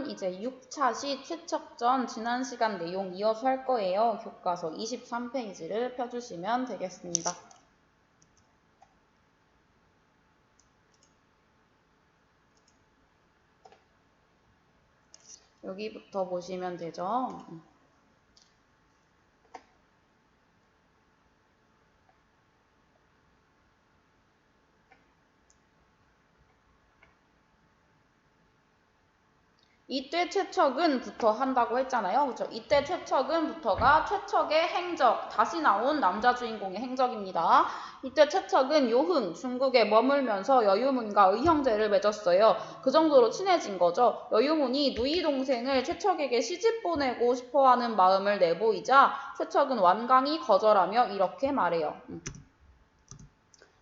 여러분 이제 6차 시 최척전 지난 시간 내용 이어서 할 거예요. 교과서 23페이지를 펴주시면 되겠습니다. 여기부터 보시면 되죠. 이때 최척은부터 한다고 했잖아요. 그렇죠? 이때 최척은부터가 최척의 행적, 다시 나온 남자 주인공의 행적입니다. 이때 최척은 요흥, 중국에 머물면서 여유문과 의형제를 맺었어요. 그 정도로 친해진 거죠. 여유문이 누이 동생을 최척에게 시집 보내고 싶어하는 마음을 내보이자 최척은 완강히 거절하며 이렇게 말해요.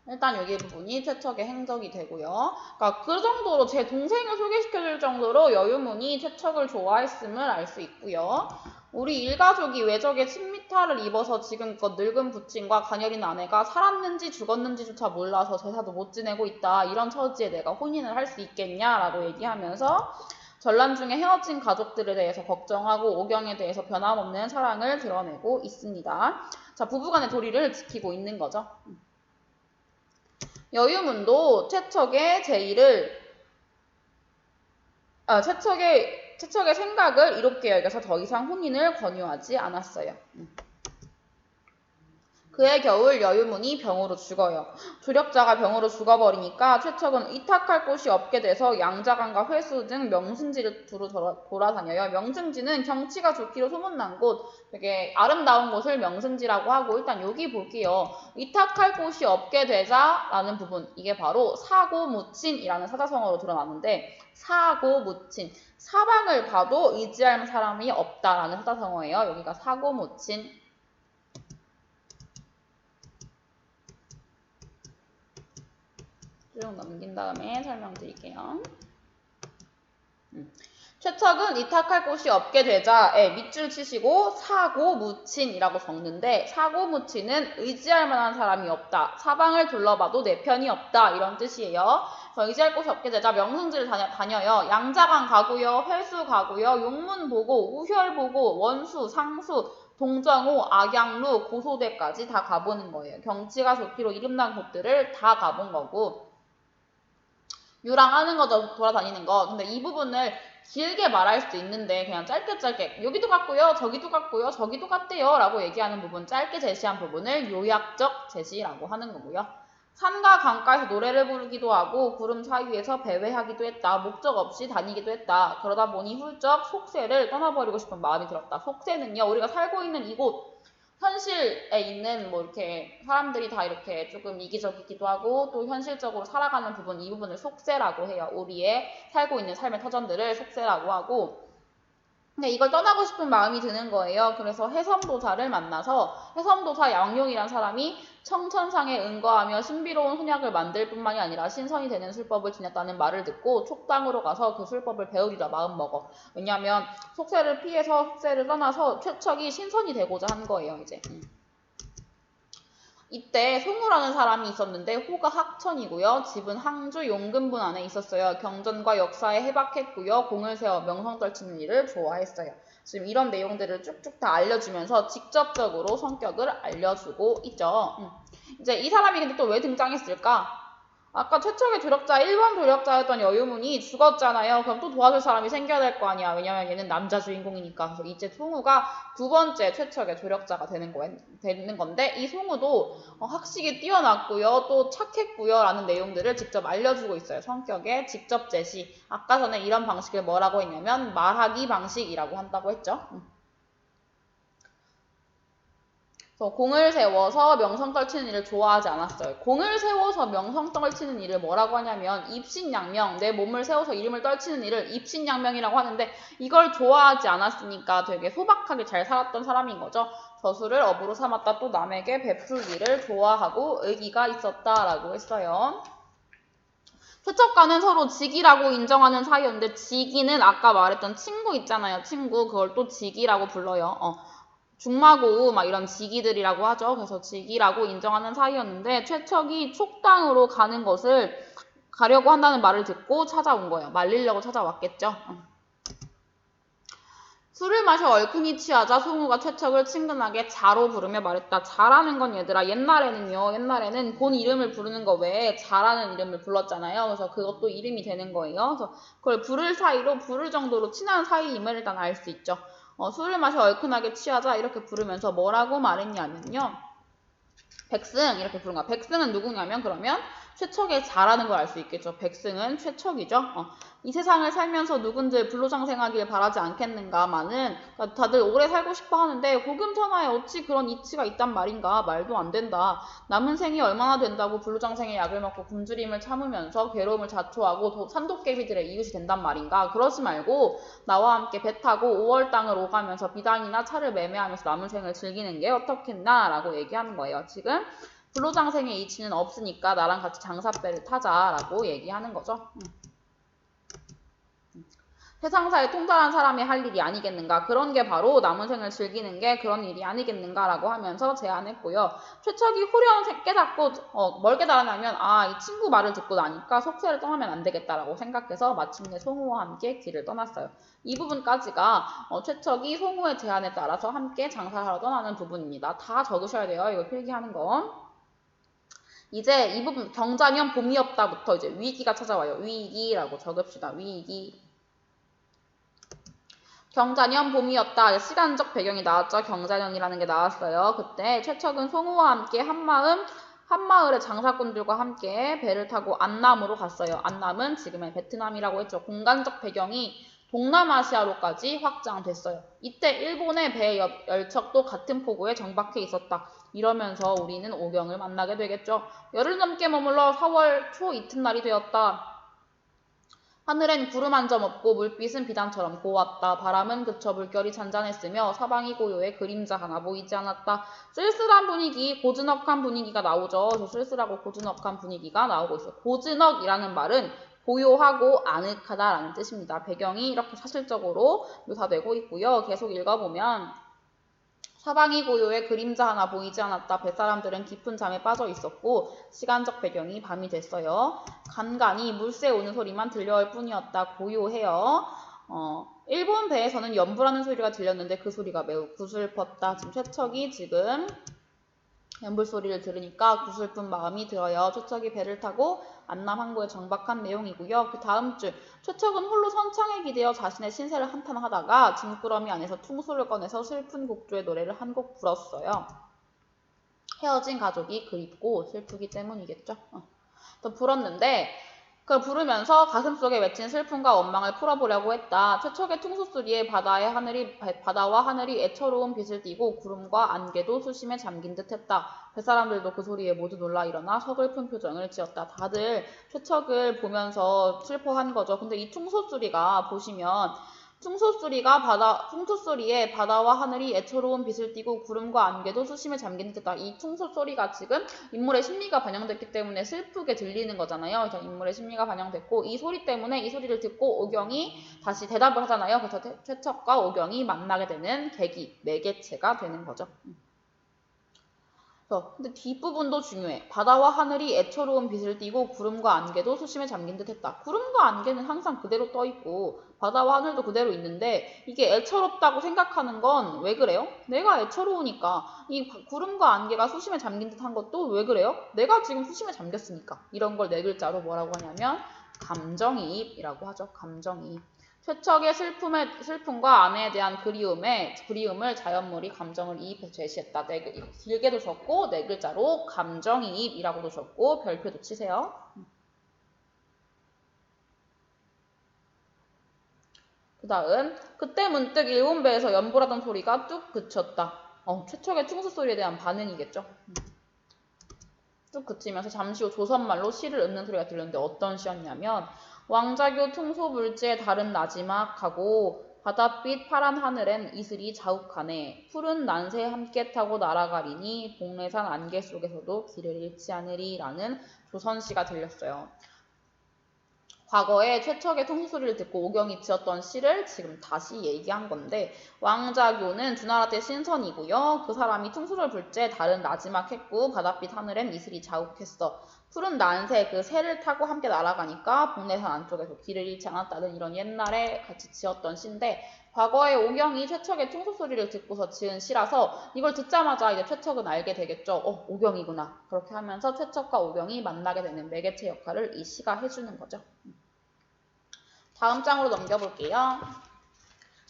일단 여기 부분이 최척의 행적이 되고요. 그러니까 그 정도로 제 동생을 소개시켜줄 정도로 여유문이 최척을 좋아했음을 알 수 있고요. 우리 일가족이 외적에 침미타를 입어서 지금껏 늙은 부친과 가녀린 아내가 살았는지 죽었는지조차 몰라서 제사도 못 지내고 있다. 이런 처지에 내가 혼인을 할 수 있겠냐라고 얘기하면서 전란 중에 헤어진 가족들에 대해서 걱정하고 오경에 대해서 변함없는 사랑을 드러내고 있습니다. 자, 부부간의 도리를 지키고 있는 거죠. 여유문도 최척의 최척의 생각을 이롭게 여겨서 더 이상 혼인을 권유하지 않았어요. 그해 겨울 여유문이 병으로 죽어요. 조력자가 병으로 죽어버리니까 최척은 이탁할 곳이 없게 돼서 양자강과 회수 등 명승지를 두루 돌아다녀요. 명승지는 경치가 좋기로 소문난 곳, 되게 아름다운 곳을 명승지라고 하고, 일단 여기 볼게요. 이탁할 곳이 없게 되자라는 부분, 이게 바로 사고무친이라는 사자성어로 드러나는데, 사고무친, 사방을 봐도 의지할 사람이 없다라는 사자성어예요. 여기가 사고무친. 쭉 넘긴 다음에 설명드릴게요. 최척은 이탁할 곳이 없게 되자 밑줄 치시고 사고무친이라고 적는데, 사고무친은 의지할 만한 사람이 없다. 사방을 둘러봐도 내 편이 없다. 이런 뜻이에요. 의지할 곳이 없게 되자 명승지를 다녀요. 양자강 가고요. 회수 가고요. 용문 보고, 우혈 보고, 원수, 상수, 동정호, 악양루, 고소대까지 다 가보는 거예요. 경치가 좋기로 이름난 곳들을 다 가본 거고, 유랑하는 거죠. 돌아다니는 거. 근데 이 부분을 길게 말할 수도 있는데 그냥 짧게 여기도 갔고요. 저기도 갔고요. 저기도 갔대요. 라고 얘기하는 부분, 짧게 제시한 부분을 요약적 제시라고 하는 거고요. 산과 강가에서 노래를 부르기도 하고 구름 사이에서 배회하기도 했다. 목적 없이 다니기도 했다. 그러다 보니 훌쩍 속세를 떠나버리고 싶은 마음이 들었다. 속세는요, 우리가 살고 있는 이곳, 현실에 있는 뭐 이렇게 사람들이 다 이렇게 조금 이기적이기도 하고 또 현실적으로 살아가는 부분, 이 부분을 속세라고 해요. 우리의 살고 있는 삶의 터전들을 속세라고 하고, 근데 이걸 떠나고 싶은 마음이 드는 거예요. 그래서 해섬도사를 만나서, 해섬도사 양용이란 사람이 청천상에 은거하며 신비로운 혼약을 만들 뿐만이 아니라 신선이 되는 술법을 지녔다는 말을 듣고 촉당으로 가서 그 술법을 배우리라 마음먹어. 왜냐하면 속세를 피해서 속세를 떠나서 최척이 신선이 되고자 한 거예요. 이제 이때 송우라는 사람이 있었는데 호가 학천이고요. 집은 항주 용근분 안에 있었어요. 경전과 역사에 해박했고요. 공을 세워 명성 떨치는 일을 좋아했어요. 지금 이런 내용들을 쭉쭉 다 알려주면서 직접적으로 성격을 알려주고 있죠. 이제 이 사람이 근데 또 왜 등장했을까? 아까 최척의 조력자 1번 조력자였던 여유문이 죽었잖아요. 그럼 또 도와줄 사람이 생겨야 될 거 아니야. 왜냐면 얘는 남자 주인공이니까. 그래서 이제 송우가 두 번째 최척의 조력자가 되는 건데, 이 송우도 학식이 뛰어났고요. 또 착했고요. 라는 내용들을 직접 알려주고 있어요. 성격의 직접 제시. 아까 전에 이런 방식을 뭐라고 했냐면 말하기 방식이라고 한다고 했죠. 공을 세워서 명성 떨치는 일을 좋아하지 않았어요. 공을 세워서 명성 떨치는 일을 뭐라고 하냐면 입신양명, 내 몸을 세워서 이름을 떨치는 일을 입신양명이라고 하는데, 이걸 좋아하지 않았으니까 되게 소박하게 잘 살았던 사람인 거죠. 저수를 업으로 삼았다. 또 남에게 베풀기를 좋아하고 의기가 있었다라고 했어요. 최척과는 서로 직이라고 인정하는 사이였는데, 직이는 아까 말했던 친구 있잖아요. 친구, 그걸 또 직이라고 불러요. 중마고우 막 이런 직이들이라고 하죠. 그래서 직이라고 인정하는 사이였는데, 최척이 촉당으로 가는 것을 가려고 한다는 말을 듣고 찾아온 거예요. 말리려고 찾아왔겠죠. 술을 마셔 얼큰이 취하자 송우가 최척을 친근하게 자로 부르며 말했다. 자라는 건 얘들아 옛날에는 본 이름을 부르는 거 외에 자라는 이름을 불렀잖아요. 그래서 그것도 이름이 되는 거예요. 그래서 그걸 부를 정도로 친한 사이임을 일단 알 수 있죠. 술을 마셔 얼큰하게 취하자 이렇게 부르면서 뭐라고 말했냐면요. 백승 이렇게 부른 거야. 백승은 누구냐면 그러면 최척의 자라는 걸 알 수 있겠죠. 백승은 최척이죠. 이 세상을 살면서 누군들 불로장생하길 바라지 않겠는가마는 그러니까 다들 오래 살고 싶어 하는데 고금천하에 어찌 그런 이치가 있단 말인가. 말도 안 된다. 남은 생이 얼마나 된다고 불로장생의 약을 먹고 굶주림을 참으면서 괴로움을 자초하고 산도깨비들의 이웃이 된단 말인가. 그러지 말고 나와 함께 배 타고 5월 땅을 오가면서 비단이나 차를 매매하면서 남은 생을 즐기는 게 어떻겠나 라고 얘기하는 거예요. 지금 불로장생의 이치는 없으니까 나랑 같이 장사배를 타자라고 얘기하는 거죠. 세상사에 통달한 사람이 할 일이 아니겠는가. 그런 게 바로 남은 생을 즐기는 게 그런 일이 아니겠는가라고 하면서 제안했고요. 최척이 후련 깨닫고 뭘 깨달았냐면 이 친구 말을 듣고 나니까 속세를 떠나면 안 되겠다라고 생각해서 마침내 송우와 함께 길을 떠났어요. 이 부분까지가 최척이 송우의 제안에 따라서 함께 장사하러 떠나는 부분입니다. 다 적으셔야 돼요. 이거 필기하는 거. 이제 이 부분 경자년 봄이 없다부터 이제 위기가 찾아와요. 위기라고 적읍시다. 위기. 경자년 봄이었다. 시간적 배경이 나왔죠. 경자년이라는 게 나왔어요. 그때 최척은 송우와 함께 한마을의 장사꾼들과 함께 배를 타고 안남으로 갔어요. 안남은 지금의 베트남이라고 했죠. 공간적 배경이 동남아시아로까지 확장됐어요. 이때 일본의 배 열척도 같은 포구에 정박해 있었다. 이러면서 우리는 오경을 만나게 되겠죠. 열흘 넘게 머물러 4월 초 이튿날이 되었다. 하늘엔 구름 한 점 없고 물빛은 비단처럼 고왔다. 바람은 그쳐 물결이 잔잔했으며 사방이 고요해 그림자 하나 보이지 않았다. 쓸쓸한 분위기, 고즈넉한 분위기가 나오죠. 저 쓸쓸하고 고즈넉한 분위기가 나오고 있어요. 고즈넉이라는 말은 고요하고 아늑하다라는 뜻입니다. 배경이 이렇게 사실적으로 묘사되고 있고요. 계속 읽어보면 사방이 고요해 그림자 하나 보이지 않았다. 뱃사람들은 깊은 잠에 빠져 있었고 시간적 배경이 밤이 됐어요. 간간히 물새 우는 소리만 들려올 뿐이었다. 고요해요. 일본 배에서는 연불하는 소리가 들렸는데 그 소리가 매우 구슬펐다. 지금 최척이 지금 연불 소리를 들으니까 구슬픈 마음이 들어요. 최척이 배를 타고 안남 항구에 정박한 내용이고요. 그 다음 줄 최척은 홀로 선창에 기대어 자신의 신세를 한탄하다가 짐꾸러미 안에서 퉁소를 꺼내서 슬픈 곡조의 노래를 한 곡 불었어요. 헤어진 가족이 그립고 슬프기 때문이겠죠. 또 불었는데 그걸 부르면서 가슴속에 맺힌 슬픔과 원망을 풀어보려고 했다. 최척의 퉁소소리에 바다와 하늘이 애처로운 빛을 띠고 구름과 안개도 수심에 잠긴 듯했다. 뱃사람들도 그 소리에 모두 놀라 일어나 서글픈 표정을 지었다. 다들 최척을 보면서 슬퍼한 거죠. 근데 이 퉁소소리가 보시면 퉁소소리에 바다와 하늘이 애처로운 빛을 띠고 구름과 안개도 수심에 잠긴 듯했다. 이 퉁소소리가 지금 인물의 심리가 반영됐기 때문에 슬프게 들리는 거잖아요. 그래서 인물의 심리가 반영됐고 이 소리 때문에 이 소리를 듣고 오경이 다시 대답을 하잖아요. 그래서 최척과 오경이 만나게 되는 계기, 매개체가 되는 거죠. 근데 뒷부분도 중요해. 바다와 하늘이 애처로운 빛을 띠고 구름과 안개도 수심에 잠긴 듯 했다. 구름과 안개는 항상 그대로 떠 있고 바다와 하늘도 그대로 있는데 이게 애처롭다고 생각하는 건 왜 그래요? 내가 애처로우니까. 이 구름과 안개가 수심에 잠긴 듯한 것도 왜 그래요? 내가 지금 수심에 잠겼으니까. 이런 걸 네 글자로 뭐라고 하냐면 감정이입이라고 하죠. 감정이입. 최척의 슬픔과 아내에 대한 그리움을 자연물이 감정을 이입해 제시했다. 길게도 적고 네 글자로 감정이입이라고도 적고 별표도 치세요. 그 다음 그때 문득 일본 배에서 연불하던 소리가 뚝 그쳤다. 최척의 퉁소 소리에 대한 반응이겠죠. 뚝 그치면서 잠시 후 조선말로 시를 읊는 소리가 들렸는데 어떤 시였냐면 왕자교 퉁소불지의 달은 나지막하고 바닷빛 파란 하늘엔 이슬이 자욱하네. 푸른 난새 함께 타고 날아가리니 복례산 안개 속에서도 길을 잃지 않으리라는 조선시가 들렸어요. 과거에 최척의 퉁소소리를 듣고 오경이 지었던 시를 지금 다시 얘기한 건데 왕자교는 주나라 때 신선이고요. 그 사람이 퉁소를 불 때 달은 나지막했고 바닷빛 하늘엔 이슬이 자욱했어. 푸른 난새 그 새를 타고 함께 날아가니까 복례산 안쪽에서 길을 잃지 않았다는 이런 옛날에 같이 지었던 시인데 과거에 오경이 최척의 총소소리를 듣고서 지은 시라서 이걸 듣자마자 이제 최척은 알게 되겠죠. 오경이구나. 그렇게 하면서 최척과 오경이 만나게 되는 매개체 역할을 이 시가 해주는 거죠. 다음 장으로 넘겨볼게요.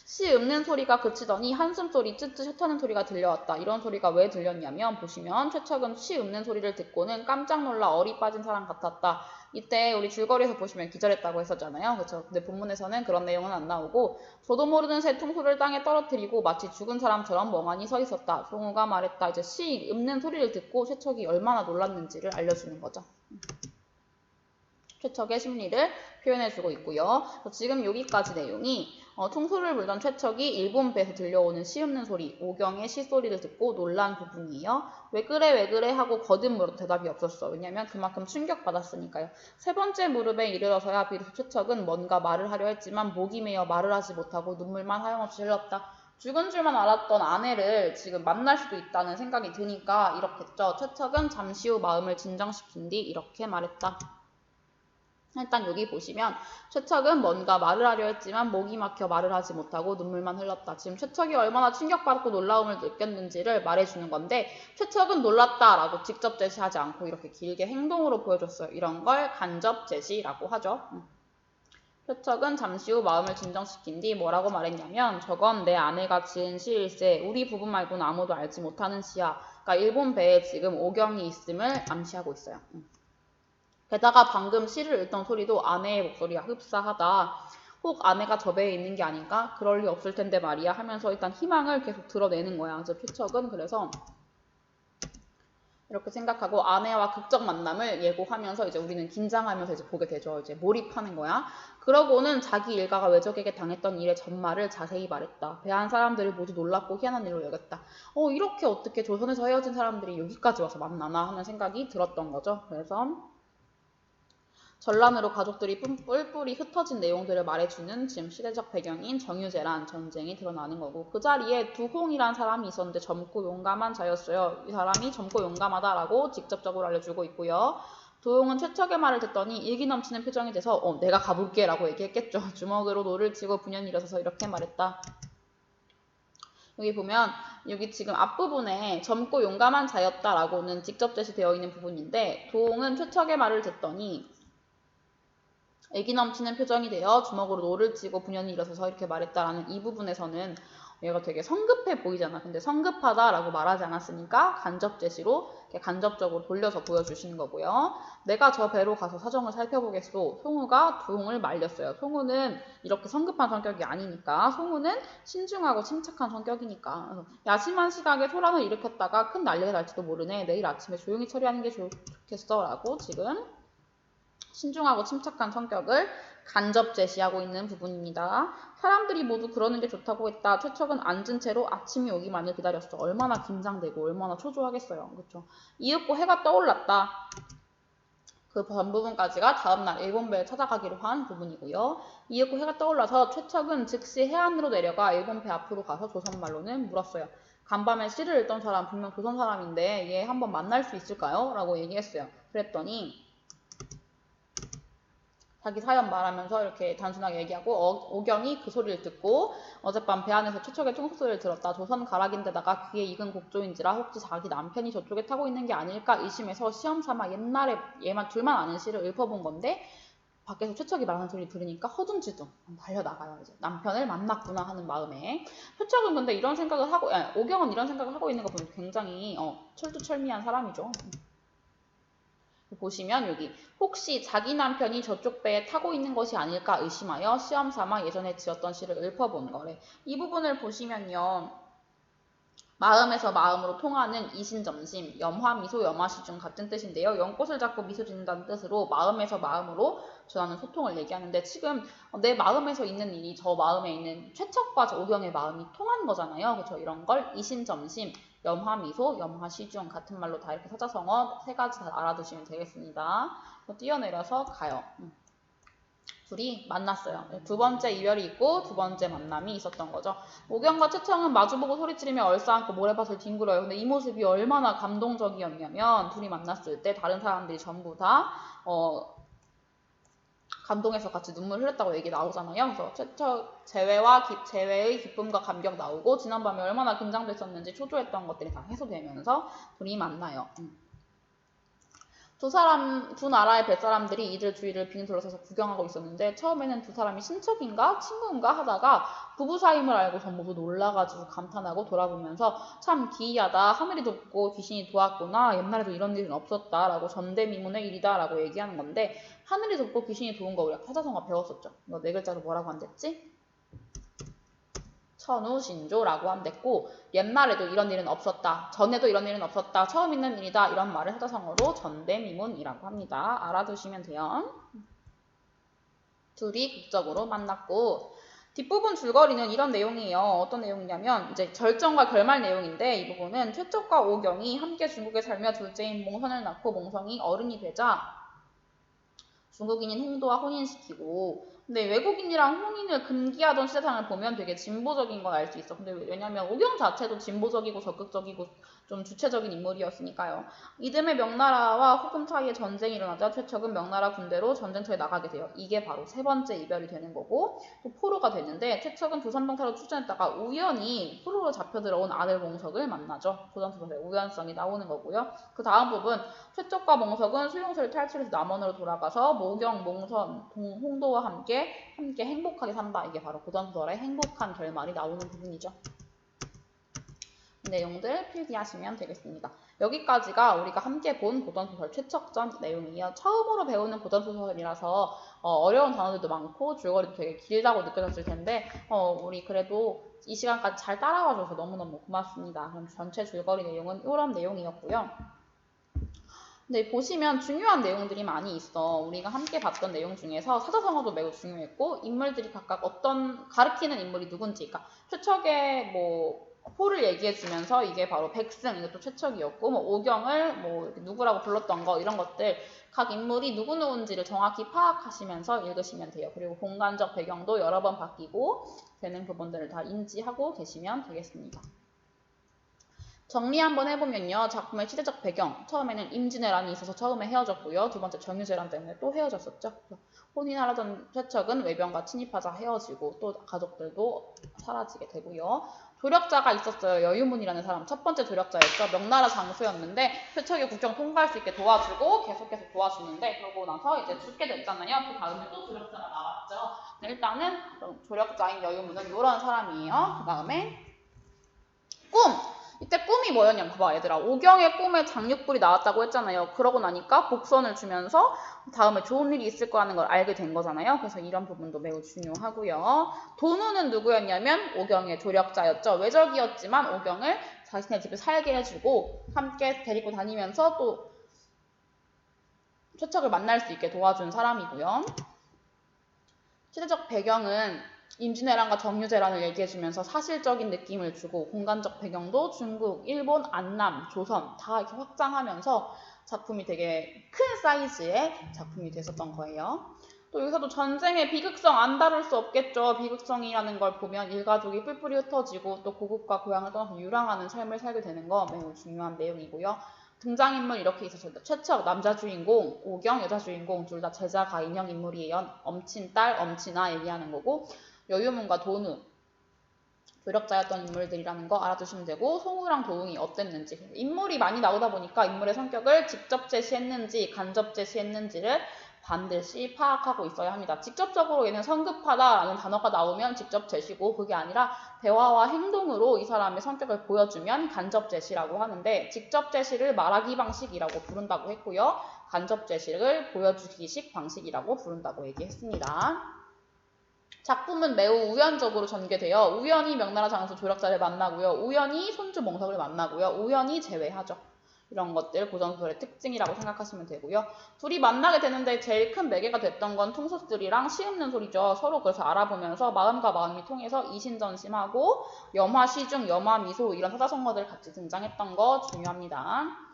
시 읊는 소리가 그치더니 한숨소리 쯔쯔 셔터는 소리가 들려왔다. 이런 소리가 왜 들렸냐면 보시면 최척은 시 읊는 소리를 듣고는 깜짝 놀라 얼이 빠진 사람 같았다. 이때 우리 줄거리에서 보시면 기절했다고 했었잖아요. 그렇죠? 근데 본문에서는 그런 내용은 안 나오고 저도 모르는 새 통소를 땅에 떨어뜨리고 마치 죽은 사람처럼 멍하니 서 있었다. 송우가 말했다. 이제 시 읊는 소리를 듣고 최척이 얼마나 놀랐는지를 알려주는 거죠. 최척의 심리를 표현해주고 있고요. 지금 여기까지 내용이 총소를 불던 최척이 일본 배에서 들려오는 시 읊는 소리, 오경의 시소리를 듣고 놀란 부분이에요. 왜 그래 하고 거듭 물어도 대답이 없었어. 왜냐면 그만큼 충격받았으니까요. 세 번째 무릎에 이르러서야 비로소 최척은 뭔가 말을 하려 했지만 목이 메어 말을 하지 못하고 눈물만 하염없이 흘렀다. 죽은 줄만 알았던 아내를 지금 만날 수도 있다는 생각이 드니까 이렇겠죠. 최척은 잠시 후 마음을 진정시킨 뒤 이렇게 말했다. 일단 여기 보시면 최척은 뭔가 말을 하려 했지만 목이 막혀 말을 하지 못하고 눈물만 흘렀다. 지금 최척이 얼마나 충격받고 놀라움을 느꼈는지를 말해주는 건데 최척은 놀랐다라고 직접 제시하지 않고 이렇게 길게 행동으로 보여줬어요. 이런 걸 간접 제시라고 하죠. 최척은 잠시 후 마음을 진정시킨 뒤 뭐라고 말했냐면 저건 내 아내가 지은 시일세. 우리 부부 말고는 아무도 알지 못하는 시야. 그러니까 일본 배에 지금 오경이 있음을 암시하고 있어요. 게다가 방금 시를 읽던 소리도 아내의 목소리와 흡사하다. 혹 아내가 저 배에 있는 게 아닌가? 그럴 리 없을 텐데 말이야 하면서 일단 희망을 계속 드러내는 거야. 그래서 최척은 그래서 이렇게 생각하고 아내와 극적 만남을 예고하면서 이제 우리는 긴장하면서 이제 보게 되죠. 이제 몰입하는 거야. 그러고는 자기 일가가 외적에게 당했던 일의 전말을 자세히 말했다. 배한 사람들을 모두 놀랍고 희한한 일로 여겼다. 이렇게 어떻게 조선에서 헤어진 사람들이 여기까지 와서 만나나 하는 생각이 들었던 거죠. 그래서 전란으로 가족들이 뿔뿔이 흩어진 내용들을 말해주는 지금 시대적 배경인 정유재란 전쟁이 드러나는 거고 그 자리에 두홍이란 사람이 있었는데 젊고 용감한 자였어요. 이 사람이 젊고 용감하다라고 직접적으로 알려주고 있고요. 두홍은 최척의 말을 듣더니 일기 넘치는 표정이 돼서 내가 가볼게 라고 얘기했겠죠. 주먹으로 노를 치고 분연히 일어서서 이렇게 말했다. 여기 보면 여기 지금 앞부분에 젊고 용감한 자였다라고는 직접 제시되어 있는 부분인데 두홍은 최척의 말을 듣더니 애기 넘치는 표정이 되어 주먹으로 노를 치고 분연히 일어서서 이렇게 말했다라는 이 부분에서는 얘가 되게 성급해 보이잖아. 근데 성급하다라고 말하지 않았으니까 간접 제시로 이렇게 간접적으로 돌려서 보여주시는 거고요. 내가 저 배로 가서 사정을 살펴보겠소. 송우가 두홍을 말렸어요. 송우는 이렇게 성급한 성격이 아니니까 송우는 신중하고 침착한 성격이니까 야심한 시각에 소란을 일으켰다가 큰 난리가 날지도 모르네. 내일 아침에 조용히 처리하는 게 좋겠어 라고 지금 신중하고 침착한 성격을 간접 제시하고 있는 부분입니다. 사람들이 모두 그러는 게 좋다고 했다. 최척은 앉은 채로 아침이 오기만을 기다렸어. 얼마나 긴장되고 얼마나 초조하겠어요. 그렇죠? 이윽고 해가 떠올랐다. 그 전 부분까지가 다음날 일본배에 찾아가기로 한 부분이고요. 이윽고 해가 떠올라서 최척은 즉시 해안으로 내려가 일본배 앞으로 가서 조선말로는 물었어요. 간밤에 시를 읽던 사람 분명 조선 사람인데 얘 한번 만날 수 있을까요? 라고 얘기했어요. 그랬더니 자기 사연 말하면서 이렇게 단순하게 얘기하고 오경이 그 소리를 듣고 어젯밤 배 안에서 최척의 총소리를 들었다. 조선 가락인데다가 귀에 익은 곡조인지라 혹시 자기 남편이 저쪽에 타고 있는 게 아닐까 의심해서 시험삼아 옛날에 얘만 둘만 아는 시를 읊어본 건데 밖에서 최척이 말하는 소리 들으니까 허둥지둥 달려나가요. 이제 남편을 만났구나 하는 마음에 최척은 근데 이런 생각을 하고 오경은 이런 생각을 하고 있는 거 보면 굉장히 철두철미한 사람이죠. 보시면 여기 혹시 자기 남편이 저쪽 배에 타고 있는 것이 아닐까 의심하여 시험삼아 예전에 지었던 시를 읊어본 거래. 이 부분을 보시면요. 마음에서 마음으로 통하는 이신점심, 염화미소, 염화시중 같은 뜻인데요. 연꽃을 잡고 미소 짓는다는 뜻으로 마음에서 마음으로 전하는 소통을 얘기하는데 지금 내 마음에서 있는 일이 저 마음에 있는 최척과 저 오경의 마음이 통한 거잖아요. 그렇죠? 이런 걸 이신점심, 염화미소, 염화시중 같은 말로 다 이렇게 사자성어 세 가지 다 알아두시면 되겠습니다. 뛰어내려서 가요. 둘이 만났어요. 두 번째 이별이 있고 두 번째 만남이 있었던 거죠. 오경과 최청은 마주보고 소리지르며 얼싸안고 모래밭을 뒹굴어요. 근데 이 모습이 얼마나 감동적이었냐면 둘이 만났을 때 다른 사람들이 전부 다 감동해서 같이 눈물 흘렸다고 얘기 나오잖아요. 그래서 최척 재회의 기쁨과 감격 나오고 지난밤에 얼마나 긴장됐었는지 초조했던 것들이 다 해소되면서 둘이 만나요. 두 나라의 뱃사람들이 이들 주위를 빙 둘러서서 구경하고 있었는데 처음에는 두 사람이 친척인가 친구인가 하다가 부부 사임을 알고서 모두 놀라가지고 감탄하고 돌아보면서 참 기이하다. 하늘이 돕고 귀신이 도왔구나. 옛날에도 이런 일은 없었다. 라고 전대미문의 일이다. 라고 얘기하는 건데 하늘이 돕고 귀신이 도운 거 우리가 사자성어 배웠었죠. 이거 네 글자로 뭐라고 한댔지? 천우신조라고 하면 됐고 옛날에도 이런 일은 없었다. 전에도 이런 일은 없었다. 처음 있는 일이다. 이런 말을 사자성어로 전대미문이라고 합니다. 알아두시면 돼요. 둘이 극적으로 만났고 뒷부분 줄거리는 이런 내용이에요. 어떤 내용이냐면 이제 절정과 결말 내용인데 이 부분은 최척과 오경이 함께 중국에 살며 둘째인 몽선을 낳고 몽성이 어른이 되자 중국인인 홍도와 혼인시키고 근데 외국인이랑 혼인을 금기하던 시대상을 보면 되게 진보적인 걸 알 수 있어. 근데 왜냐면 오경 자체도 진보적이고 적극적이고 좀 주체적인 인물이었으니까요. 이듬해 명나라와 호금 사이에 전쟁이 일어나자 최척은 명나라 군대로 전쟁터에 나가게 돼요. 이게 바로 세 번째 이별이 되는 거고 또 포로가 됐는데 최척은 조선병사로 출전했다가 우연히 포로로 잡혀 들어온 아들 몽석을 만나죠. 조선소설에 우연성이 나오는 거고요. 그 다음 부분 최척과 몽석은 수용소를 탈출해서 남원으로 돌아가서 모경, 몽선, 홍도와 함께 행복하게 산다. 이게 바로 고전소설의 행복한 결말이 나오는 부분이죠. 내용들 필기하시면 되겠습니다. 여기까지가 우리가 함께 본 고전소설 최척전 내용이에요. 처음으로 배우는 고전소설이라서 어려운 단어들도 많고 줄거리도 되게 길다고 느껴졌을 텐데 우리 그래도 이 시간까지 잘 따라와줘서 너무너무 고맙습니다. 그럼 전체 줄거리 내용은 이런 내용이었고요. 근데 보시면 중요한 내용들이 많이 있어. 우리가 함께 봤던 내용 중에서 사자성어도 매우 중요했고 인물들이 각각 어떤 가리키는 인물이 누군지 그러니까 최척의 포를 얘기해주면서 이게 바로 백승 이것도 최척이었고 오경을 누구라고 불렀던 거 이런 것들 각 인물이 누구누군지를 정확히 파악하시면서 읽으시면 돼요. 그리고 공간적 배경도 여러 번 바뀌고 되는 부분들을 다 인지하고 계시면 되겠습니다. 정리 한번 해보면요. 작품의 시대적 배경. 처음에는 임진왜란이 있어서 처음에 헤어졌고요. 두 번째 정유재란 때문에 또 헤어졌었죠. 혼인하려던 최척은 외병과 침입하자 헤어지고 또 가족들도 사라지게 되고요. 조력자가 있었어요. 여유문이라는 사람. 첫 번째 조력자였죠. 명나라 장수였는데 최척이 국경 통과할 수 있게 도와주고 계속해서 도와주는데 그러고 나서 이제 죽게 됐잖아요. 그 다음에 또 조력자가 나왔죠. 일단은 조력자인 여유문은 이런 사람이에요. 그 다음에 꿈! 이때 꿈이 뭐였냐면 봐봐 얘들아 오경의 꿈에 장육불이 나왔다고 했잖아요. 그러고 나니까 복선을 주면서 다음에 좋은 일이 있을 거라는 걸 알게 된 거잖아요. 그래서 이런 부분도 매우 중요하고요. 돈우는 누구였냐면 오경의 조력자였죠. 외적이었지만 오경을 자신의 집에 살게 해주고 함께 데리고 다니면서 또 최척을 만날 수 있게 도와준 사람이고요. 시대적 배경은 임진왜란과 정유재란을 얘기해주면서 사실적인 느낌을 주고 공간적 배경도 중국, 일본, 안남, 조선 다 이렇게 확장하면서 작품이 되게 큰 사이즈의 작품이 됐었던 거예요. 또 여기서도 전쟁의 비극성 안 다룰 수 없겠죠. 비극성이라는 걸 보면 일가족이 뿔뿔이 흩어지고 또 고국과 고향을 떠나서 유랑하는 삶을 살게 되는 거 매우 중요한 내용이고요. 등장인물 이렇게 있었습니다. 최척 남자 주인공, 오경 여자 주인공 둘 다 제자 가인형 인물이에요. 엄친딸, 엄친아 얘기하는 거고 여유문과 돈우 조력자였던 인물들이라는 거 알아두시면 되고 송우랑 도웅이 어땠는지 인물이 많이 나오다 보니까 인물의 성격을 직접 제시했는지 간접 제시했는지를 반드시 파악하고 있어야 합니다. 직접적으로 얘는 성급하다라는 단어가 나오면 직접 제시고 그게 아니라 대화와 행동으로 이 사람의 성격을 보여주면 간접 제시라고 하는데 직접 제시를 말하기 방식이라고 부른다고 했고요. 간접 제시를 보여주기식 방식이라고 부른다고 얘기했습니다. 작품은 매우 우연적으로 전개되어 우연히 명나라 장수 조력자를 만나고요. 우연히 손주 몽석을 만나고요. 우연히 재회하죠. 이런 것들 고전소설의 특징이라고 생각하시면 되고요. 둘이 만나게 되는데 제일 큰 매개가 됐던 건 퉁소스들이랑 시음는 소리죠. 서로 그래서 알아보면서 마음과 마음이 통해서 이신전심하고 염화 시중, 염화 미소 이런 사자성어들 같이 등장했던 거 중요합니다.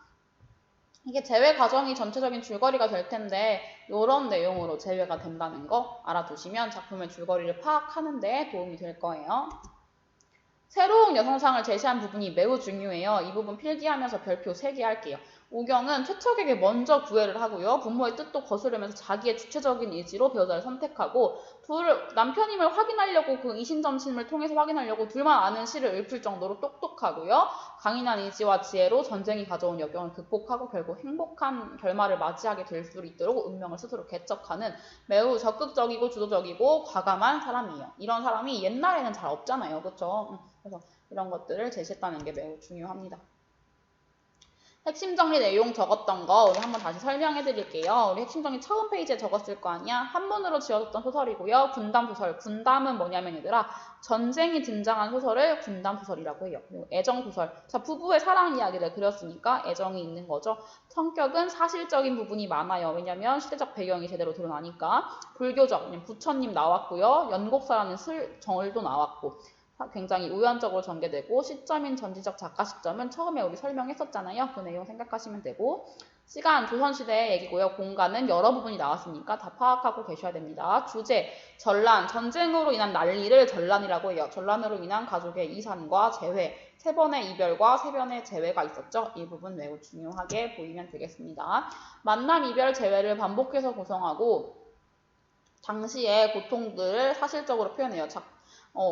이게 재회 과정이 전체적인 줄거리가 될 텐데 이런 내용으로 재회가 된다는 거 알아두시면 작품의 줄거리를 파악하는 데 도움이 될 거예요. 새로운 여성상을 제시한 부분이 매우 중요해요. 이 부분 필기하면서 별표 3개 할게요. 오경은 최척에게 먼저 구애를 하고요. 부모의 뜻도 거스르면서 자기의 주체적인 의지로 배우자를 선택하고 남편임을 확인하려고 그 이신점심을 통해서 확인하려고 둘만 아는 시를 읊을 정도로 똑똑하고요. 강인한 의지와 지혜로 전쟁이 가져온 역경을 극복하고 결국 행복한 결말을 맞이하게 될 수 있도록 운명을 스스로 개척하는 매우 적극적이고 주도적이고 과감한 사람이에요. 이런 사람이 옛날에는 잘 없잖아요. 그렇죠? 그래서 이런 것들을 제시했다는 게 매우 중요합니다. 핵심 정리 내용 적었던 거 우리 한번 다시 설명해 드릴게요. 우리 핵심 정리 처음 페이지에 적었을 거 아니야? 한문으로 지어졌던 소설이고요. 군담 소설. 군담은 뭐냐면 얘들아 전쟁이 등장한 소설을 군담 소설이라고 해요. 그리고 애정 소설. 자, 부부의 사랑 이야기를 그렸으니까 애정이 있는 거죠. 성격은 사실적인 부분이 많아요. 왜냐면 시대적 배경이 제대로 드러나니까. 불교적, 부처님 나왔고요. 연곡사라는 정을도 나왔고. 굉장히 우연적으로 전개되고 시점인 전지적 작가 시점은 처음에 우리 설명했었잖아요. 그 내용 생각하시면 되고 시간 조선시대 얘기고요. 공간은 여러 부분이 나왔으니까 다 파악하고 계셔야 됩니다. 주제 전란 전쟁으로 인한 난리를 전란이라고 해요. 전란으로 인한 가족의 이산과 재회 3번의 이별과 3번의 재회가 있었죠. 이 부분 매우 중요하게 보이면 되겠습니다. 만남, 이별, 재회를 반복해서 구성하고 당시의 고통들을 사실적으로 표현해요.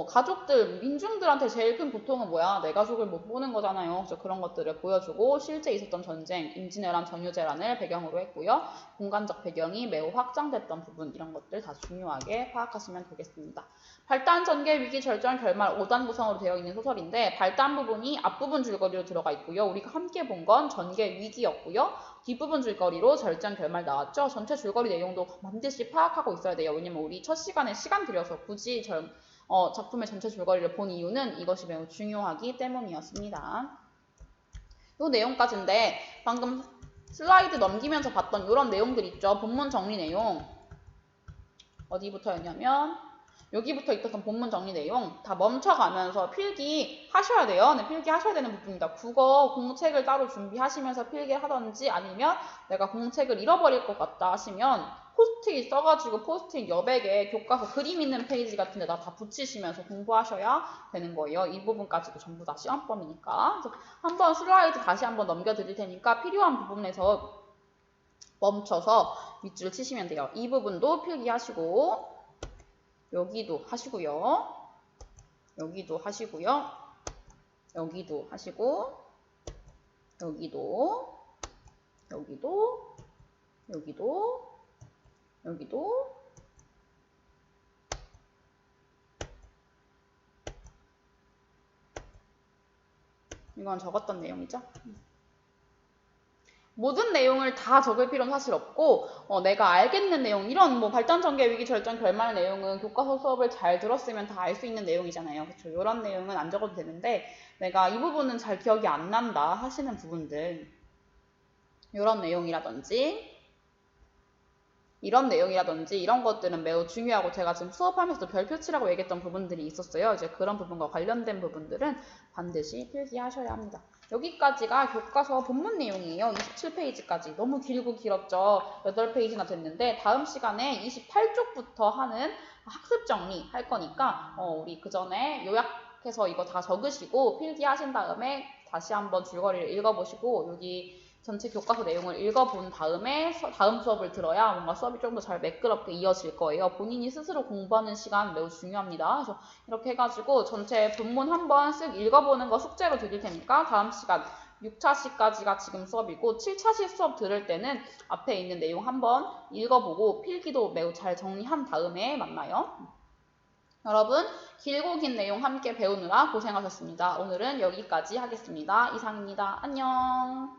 가족들, 민중들한테 제일 큰 고통은 뭐야? 내 가족을 못 보는 거잖아요. 그래서 그런 것들을 보여주고 실제 있었던 전쟁, 임진왜란, 전유재란을 배경으로 했고요. 공간적 배경이 매우 확장됐던 부분, 이런 것들 다 중요하게 파악하시면 되겠습니다. 발단, 전개, 위기, 절정, 결말 5단 구성으로 되어 있는 소설인데 발단 부분이 앞부분 줄거리로 들어가 있고요. 우리가 함께 본 건 전개, 위기였고요. 뒷부분 줄거리로 절정, 결말 나왔죠. 전체 줄거리 내용도 반드시 파악하고 있어야 돼요. 왜냐면 우리 첫 시간에 시간 들여서 굳이 작품의 전체 줄거리를 본 이유는 이것이 매우 중요하기 때문이었습니다. 이 내용까지인데 방금 슬라이드 넘기면서 봤던 이런 내용들 있죠. 본문 정리 내용. 어디부터였냐면 여기부터 있었던 본문 정리 내용 다 멈춰가면서 필기 하셔야 돼요. 네, 필기 하셔야 되는 부분입니다. 국어 공책을 따로 준비하시면서 필기하던지 아니면 내가 공책을 잃어버릴 것 같다 하시면 포스트잇 써가지고 포스트잇 여백에 교과서 그림 있는 페이지 같은 데다 다 붙이시면서 공부하셔야 되는 거예요. 이 부분까지도 전부 다 시험범위니까. 그래서 한번 슬라이드 다시 한번 넘겨드릴 테니까 필요한 부분에서 멈춰서 밑줄을 치시면 돼요. 이 부분도 필기하시고 여기도 하시고요. 여기도 하시고요. 여기도 하시고 여기도 이건 적었던 내용이죠. 모든 내용을 다 적을 필요는 사실 없고 내가 알겠는 내용 이런 발단 전개 위기 절정 결말 내용은 교과서 수업을 잘 들었으면 다 알 수 있는 내용이잖아요. 그렇죠? 이런 내용은 안 적어도 되는데 내가 이 부분은 잘 기억이 안 난다 하시는 부분들 이런 내용이라든지 이런 것들은 매우 중요하고 제가 지금 수업하면서도 별표치라고 얘기했던 부분들이 있었어요. 이제 그런 부분과 관련된 부분들은 반드시 필기하셔야 합니다. 여기까지가 교과서 본문 내용이에요. 27페이지까지. 너무 길고 길었죠. 8페이지나 됐는데 다음 시간에 28쪽부터 하는 학습 정리 할 거니까 우리 그 전에 요약해서 이거 다 적으시고 필기하신 다음에 다시 한번 줄거리를 읽어보시고 여기 전체 교과서 내용을 읽어본 다음에 다음 수업을 들어야 뭔가 수업이 좀 더 잘 매끄럽게 이어질 거예요. 본인이 스스로 공부하는 시간 매우 중요합니다. 그래서 이렇게 해가지고 전체 본문 한번 쓱 읽어보는 거 숙제로 드릴 테니까 다음 시간 6차시까지가 지금 수업이고 7차시 수업 들을 때는 앞에 있는 내용 한번 읽어보고 필기도 매우 잘 정리한 다음에 만나요. 여러분 길고 긴 내용 함께 배우느라 고생하셨습니다. 오늘은 여기까지 하겠습니다. 이상입니다. 안녕.